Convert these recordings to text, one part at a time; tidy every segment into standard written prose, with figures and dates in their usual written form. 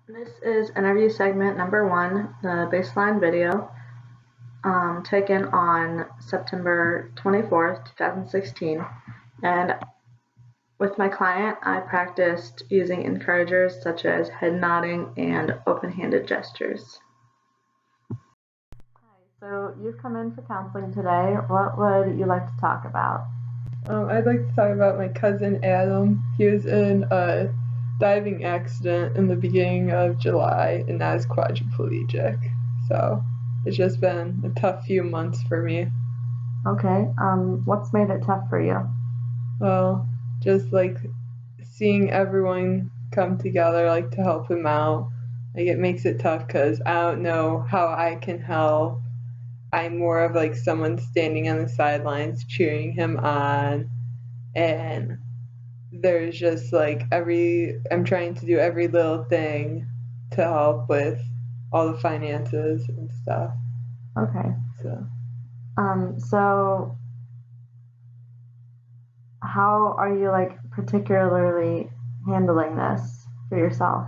This is interview segment number 1, the baseline video, taken on September 24th, 2016. And with my client, I practiced using encouragers such as head nodding and open-handed gestures. Hi, so you've come in for counseling today. What would you like to talk about? I'd like to talk about my cousin Adam. He was in a diving accident in the beginning of July and now is quadriplegic. So it's just been a tough few months for me. Okay, what's made it tough for you? Well, just like seeing everyone come together like to help him out. Like it makes it tough because I don't know how I can help. I'm more of like someone standing on the sidelines cheering him on, and there's just like I'm trying to do every little thing to help with all the finances and stuff. Okay, So so how are you particularly handling this for yourself?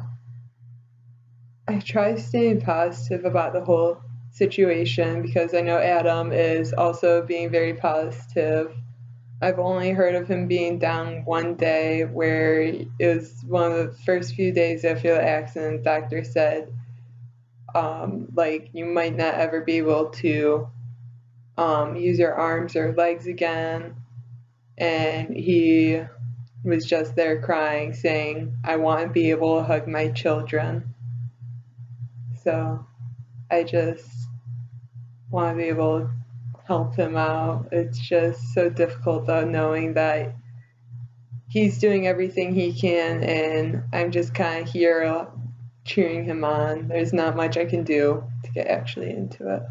I try staying positive about the whole situation because I know Adam is also being very positive. I've only heard of him being down one day where it was one of the first few days after the accident. The doctor said, like, you might not ever be able to use your arms or legs again. And he was just there crying, saying, I want to be able to hug my children. So I just want to be able to help him out. It's just so difficult though, knowing that he's doing everything he can and I'm just kind of here cheering him on. There's not much I can do to get actually into it.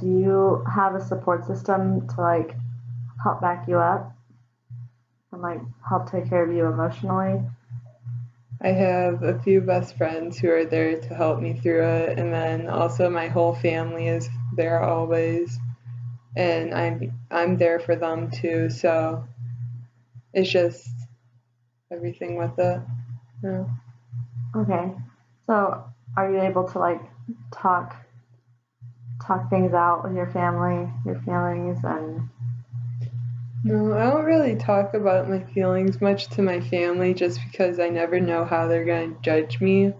Do you have a support system to help back you up and help take care of you emotionally? I have a few best friends who are there to help me through it, and then also my whole family is there always, and I'm there for them too. So it's just everything with it. Yeah. Okay, so are you able to talk talk things out with your family, your feelings, and No, I don't really talk about my feelings much to my family just because I never know how they're going to judge me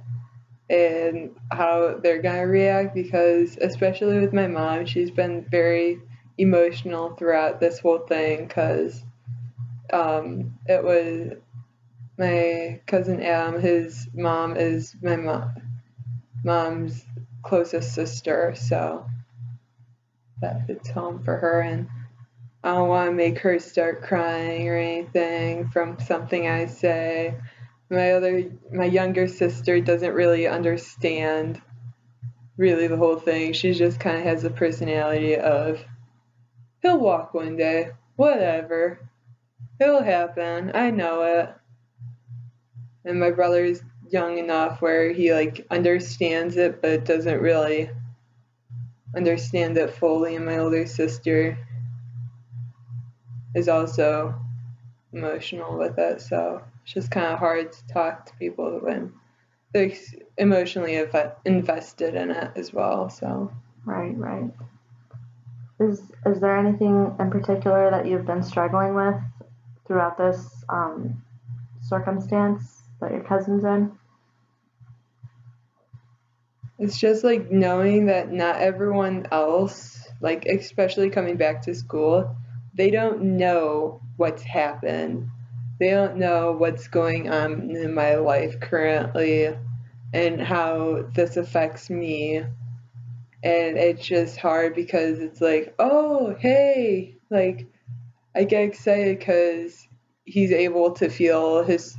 and how they're going to react because especially with my mom, she's been very emotional throughout this whole thing because it was my cousin Adam, his mom is my mom's closest sister, so that hits home for her, and I don't want to make her start crying or anything from something I say. My younger sister doesn't really understand really the whole thing. She just kind of has the personality of, he'll walk one day, whatever, it'll happen, I know it. And my brother's young enough where he like understands it but doesn't really understand it fully, and my older sister is also emotional with it, so it's just kind of hard to talk to people when they're emotionally invested in it as well. So right. Is there anything in particular that you've been struggling with throughout this circumstance that your cousin's in? it's just like knowing that not everyone else, like especially coming back to school, they don't know what's happened. They don't know what's going on in my life currently and how this affects me. And it's just hard because it's like, oh, hey, like I get excited because he's able to feel his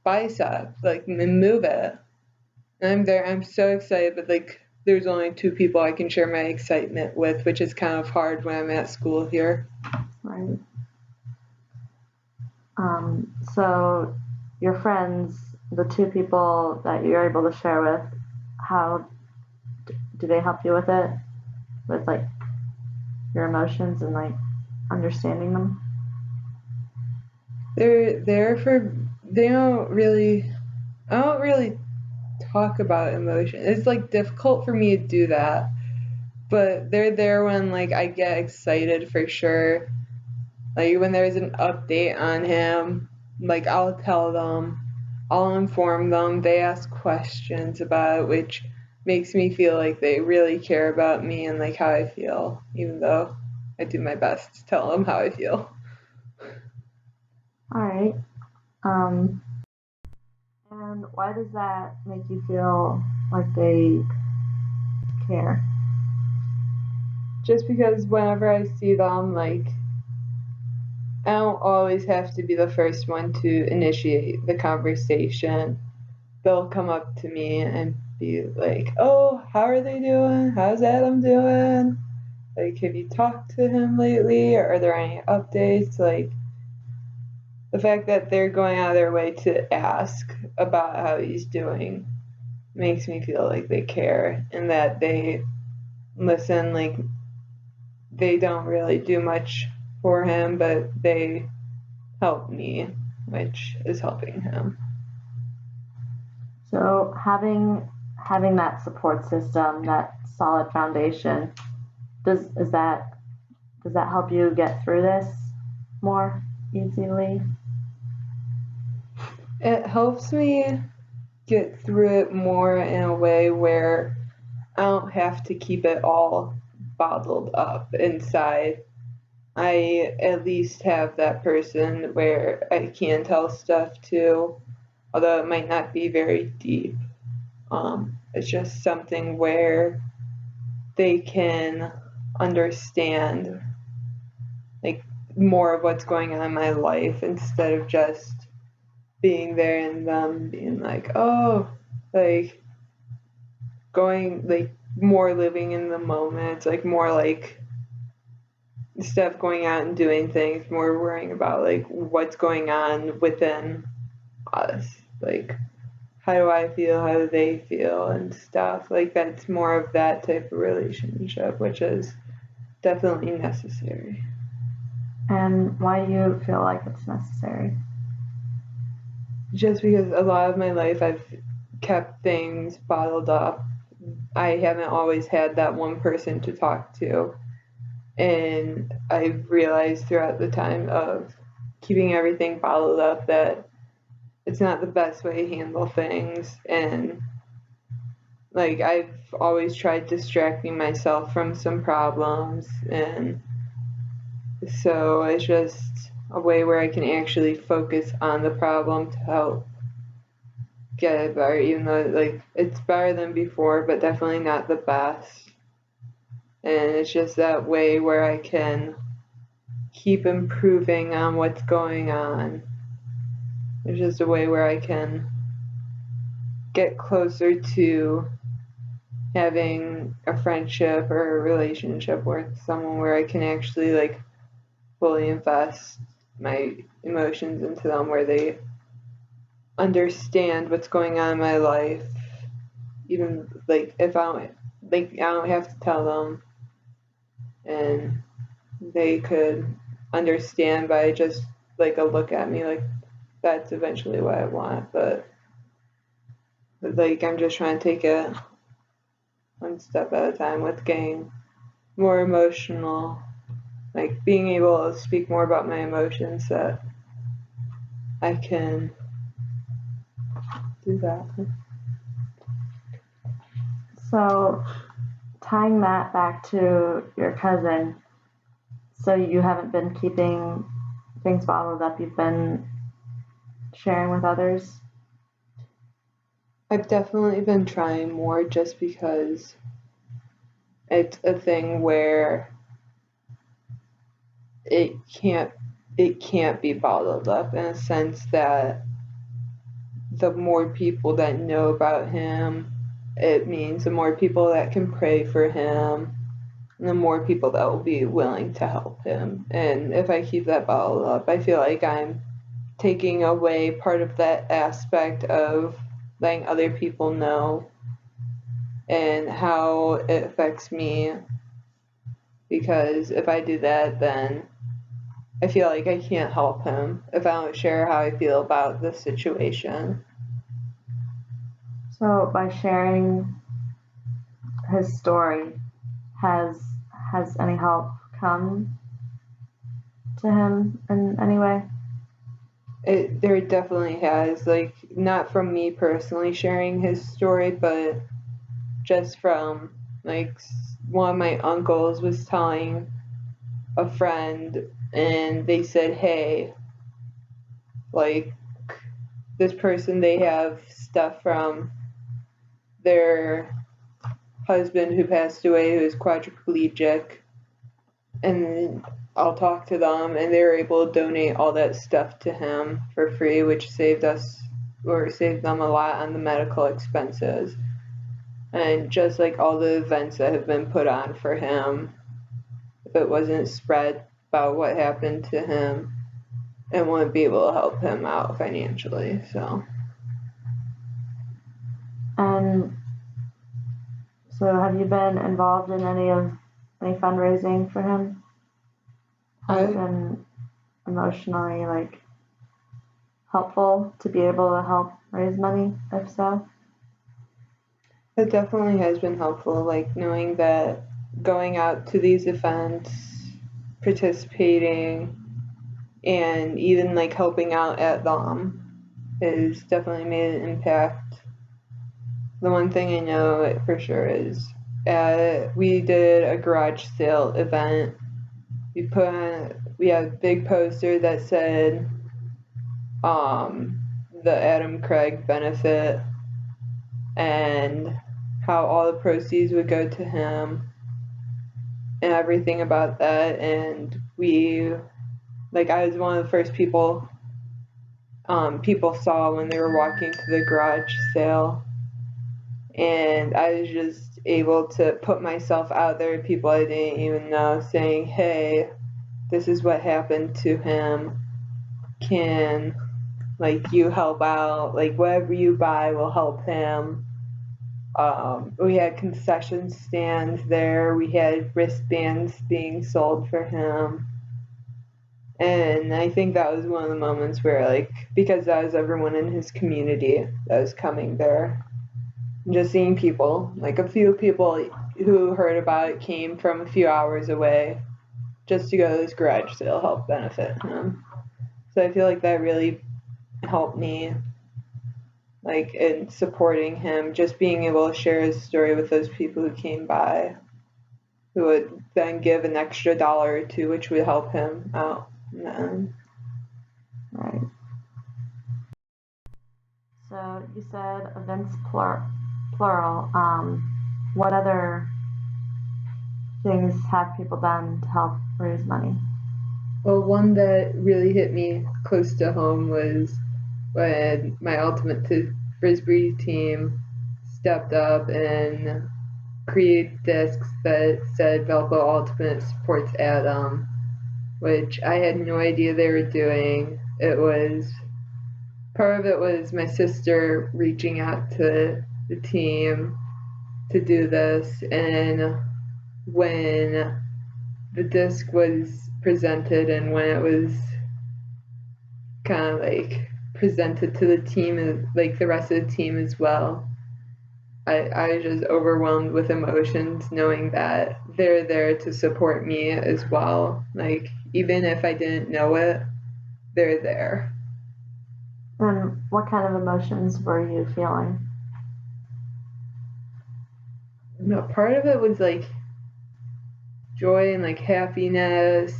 bicep, like, and move it. And I'm there, I'm so excited, but like, there's only two people I can share my excitement with, which is kind of hard when I'm at school here. Right. So your friends, the two people that you're able to share with, how do they help you with it? With your emotions and understanding them? They're there for, they don't really, I don't really talk about emotion. It's like difficult for me to do that, but they're there when like I get excited for sure. Like when there's an update on him, like I'll tell them, I'll inform them. They ask questions about it, which makes me feel like they really care about me and like how I feel, even though I do my best to tell them how I feel. All right. And why does that make you feel like they care? Just because whenever I see them, like I don't always have to be the first one to initiate the conversation. They'll come up to me and be like, "Oh, how are they doing? How's Adam doing? Like, have you talked to him lately? Or are there any updates?" Like, the fact that they're going out of their way to ask about how he's doing makes me feel like they care and that they listen. Like, they don't really do much for him, but they help me, which is helping him. So having that support system, that solid foundation, does that help you get through this more easily? It helps me get through it more in a way where I don't have to keep it all bottled up inside. I at least have that person where I can tell stuff to, although it might not be very deep. It's just something where they can understand like more of what's going on in my life instead of just being there and them being like, oh, like going like more living in the moment, like more like instead of going out and doing things, more worrying about like what's going on within us. Like how do I feel, how do they feel and stuff. Like that's more of that type of relationship, which is definitely necessary. And why do you feel like it's necessary? Just because a lot of my life I've kept things bottled up. I haven't always had that one person to talk to. And I've realized throughout the time of keeping everything bottled up that it's not the best way to handle things. And like I've always tried distracting myself from some problems. And so it's just a way where I can actually focus on the problem to help get it better, even though like it's better than before, but definitely not the best. And it's just that way where I can keep improving on what's going on. It's just a way where I can get closer to having a friendship or a relationship with someone where I can actually like fully invest my emotions into them, where they understand what's going on in my life, even like if I don't have to tell them, and they could understand by just like a look at me, like that's eventually what I want. But like I'm just trying to take it one step at a time with getting more emotional, like being able to speak more about my emotions, that I can do that. So tying that back to your cousin, so you haven't been keeping things bottled up, you've been sharing with others? I've definitely been trying more just because it's a thing where it can't be bottled up, in a sense that the more people that know about him, it means the more people that can pray for him, and the more people that will be willing to help him. And if I keep that bottled up, I feel like I'm taking away part of that aspect of letting other people know and how it affects me. Because if I do that, then I feel like I can't help him if I don't share how I feel about the situation. So by sharing his story, has any help come to him in any way? There definitely has, like, not from me personally sharing his story, but just from, like, one of my uncles was telling a friend, and they said, hey, like, this person, they have stuff from their husband who passed away, who is quadriplegic, and I'll talk to them, and they were able to donate all that stuff to him for free, which saved them a lot on the medical expenses. And just like all the events that have been put on for him, if it wasn't spread about what happened to him, it wouldn't be able to help him out financially. So. And so have you been involved in any fundraising for him? Has it been emotionally like helpful to be able to help raise money, if so? It definitely has been helpful, like knowing that going out to these events, participating, and even like helping out at them has definitely made an impact. The one thing I know for sure is we did a garage sale event. We had a big poster that said the Adam Craig benefit and how all the proceeds would go to him and everything about that. And I was one of the first people people saw when they were walking to the garage sale, and I was just able to put myself out there to people I didn't even know, saying, hey, this is what happened to him, can you help out, like whatever you buy will help him. We had concession stands there, we had wristbands being sold for him. And I think that was one of the moments where, because that was everyone in his community that was coming there, just seeing people, a few people who heard about it came from a few hours away just to go to this garage sale help benefit him. So I feel like that really helped me, in supporting him, just being able to share his story with those people who came by, who would then give an extra dollar or two, which would help him out in the end. Right. So you said events plural. What other things have people done to help raise money? Well, one that really hit me close to home was when my ultimate frisbee team stepped up and created discs that said Velpo Ultimate supports Adam, which I had no idea they were doing. Part of it was my sister reaching out to the team to do this, and when the disc was presented and when it was kind of presented to the team and the rest of the team as well, I was just overwhelmed with emotions knowing that they're there to support me as well. Even if I didn't know it, they're there. And what kind of emotions were you feeling? No, part of it was joy and happiness,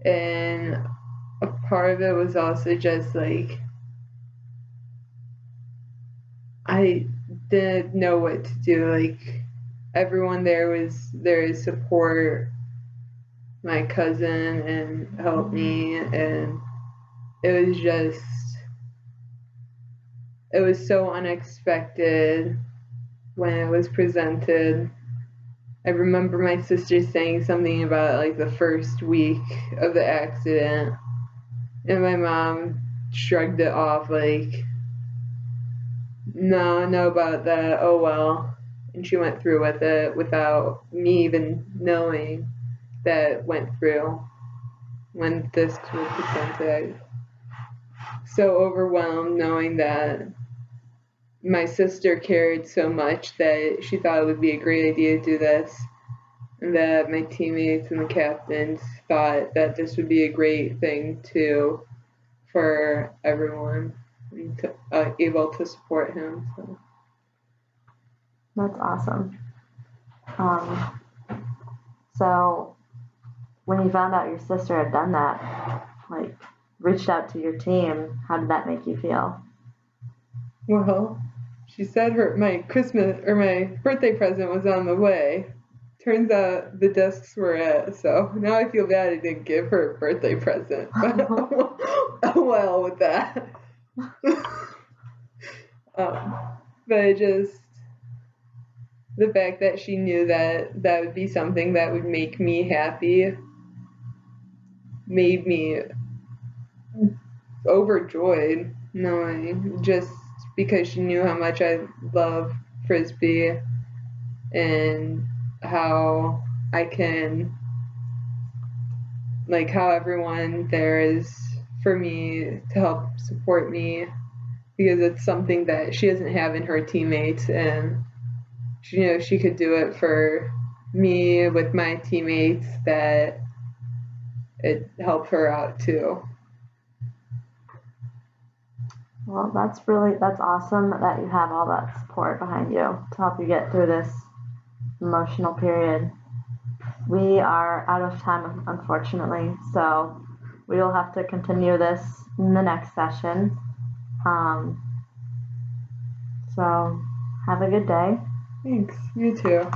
and a part of it was also just I didn't know what to do. Everyone there was there to support my cousin and help me, and it was so unexpected when it was presented. I remember my sister saying something about the first week of the accident, and my mom shrugged it off no, know about that, oh well. And she went through with it without me even knowing that it went through when discs were presented. So overwhelmed knowing that my sister cared so much that she thought it would be a great idea to do this, and that my teammates and the captains thought that this would be a great thing too for everyone and to, able to support him. So. That's awesome. So when you found out your sister had done that, like reached out to your team, how did that make you feel? Well, she said my birthday present was on the way. Turns out the desks were at, so now I feel bad I didn't give her a birthday present. But well with that. But just the fact that she knew that that would be something that would make me happy made me overjoyed, knowing just because she knew how much I love Frisbee and how I can, like, how everyone there is for me to help support me, because it's something that she doesn't have in her teammates, and she, she could do it for me with my teammates, that it helped her out too. Well, that's awesome that you have all that support behind you to help you get through this emotional period. We are out of time, unfortunately, so we will have to continue this in the next session. So have a good day. Thanks. You too.